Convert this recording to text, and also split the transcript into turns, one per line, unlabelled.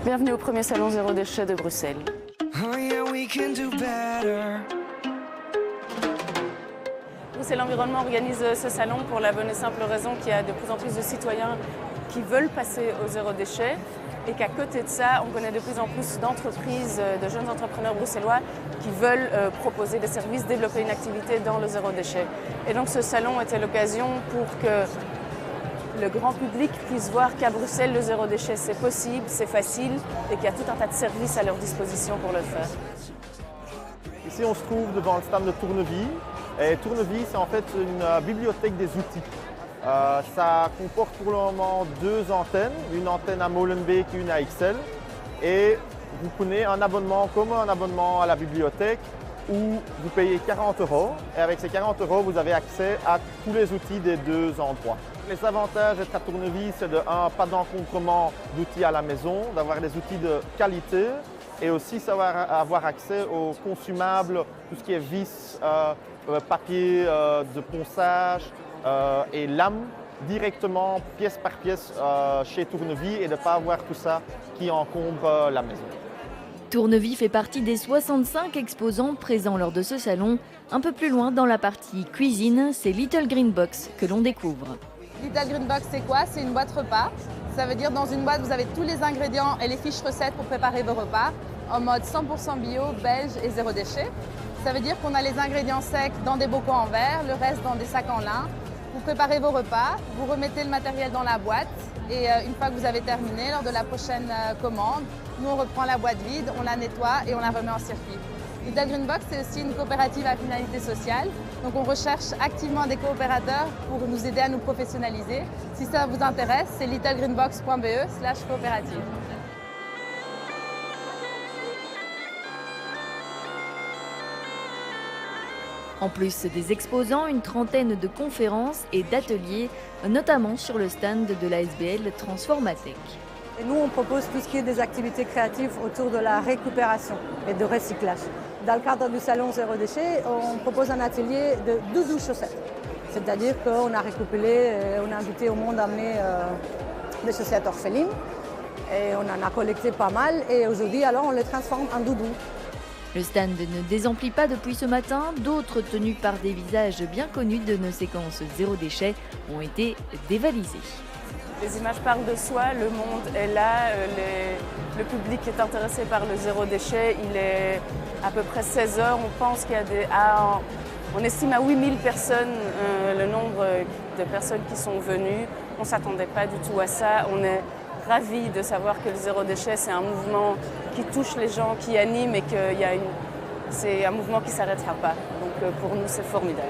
Bienvenue au premier salon Zéro Déchet de Bruxelles. Bruxelles Environnement organise ce salon pour la bonne et simple raison qu'il y a de plus en plus de citoyens qui veulent passer au zéro déchet et qu'à côté de ça, on connaît de plus en plus d'entreprises, de jeunes entrepreneurs bruxellois qui veulent proposer des services, développer une activité dans le zéro déchet. Et donc ce salon était l'occasion pour que le grand public puisse voir qu'à Bruxelles, le zéro déchet, c'est possible, c'est facile et qu'il y a tout un tas de services à leur disposition pour le faire.
Ici, on se trouve devant le stand de Tournevis. Et Tournevis, c'est en fait une bibliothèque des outils. Ça comporte pour le moment 2 antennes, une antenne à Molenbeek et une à Ixelles. Et vous prenez un abonnement comme un abonnement à la bibliothèque où vous payez 40 €. Et avec ces 40 €, vous avez accès à tous les outils des 2 endroits. Les avantages d'être à Tournevis, c'est de 1, pas d'encombrement d'outils à la maison, d'avoir des outils de qualité et aussi savoir avoir accès aux consumables, tout ce qui est vis, papier de ponçage et lames directement pièce par pièce chez Tournevis et de ne pas avoir tout ça qui encombre la maison.
Tournevis fait partie des 65 exposants présents lors de ce salon. Un peu plus loin dans la partie cuisine, c'est Little Green Box que l'on découvre.
Little Green Box, c'est quoi? C'est une boîte repas. Ça veut dire dans une boîte, vous avez tous les ingrédients et les fiches recettes pour préparer vos repas en mode 100% bio, belge et zéro déchet. Ça veut dire qu'on a les ingrédients secs dans des bocaux en verre, le reste dans des sacs en lin. Vous préparez vos repas, vous remettez le matériel dans la boîte et une fois que vous avez terminé, lors de la prochaine commande, nous on reprend la boîte vide, on la nettoie et on la remet en circuit. Little Green Box, c'est aussi une coopérative à finalité sociale. Donc on recherche activement des coopérateurs pour nous aider à nous professionnaliser. Si ça vous intéresse, c'est littlegreenbox.be/coopérative.
En plus des exposants, une trentaine de conférences et d'ateliers, notamment sur le stand de la SBL Transformatec.
Et nous, on propose tout ce qui est des activités créatives autour de la récupération et de recyclage. Dans le cadre du salon Zéro Déchet, on propose un atelier de doudou chaussettes. C'est-à-dire qu'on a récupéré, on a invité au monde à amener des chaussettes orphelines. Et on en a collecté pas mal et aujourd'hui, alors, on les transforme en doudou.
Le stand ne désemplit pas depuis ce matin. D'autres tenus par des visages bien connus de nos séquences zéro déchet ont été dévalisés.
Les images parlent de soi, le monde est là, le public est intéressé par le zéro déchet. Il est à peu près 16 h. On pense qu'il y a on estime à 8000 personnes le nombre de personnes qui sont venues. On ne s'attendait pas du tout à ça. On est ravis de savoir que le zéro déchet, c'est un mouvement qui touche les gens, qui anime et que c'est un mouvement qui ne s'arrêtera pas. Donc pour nous, c'est formidable.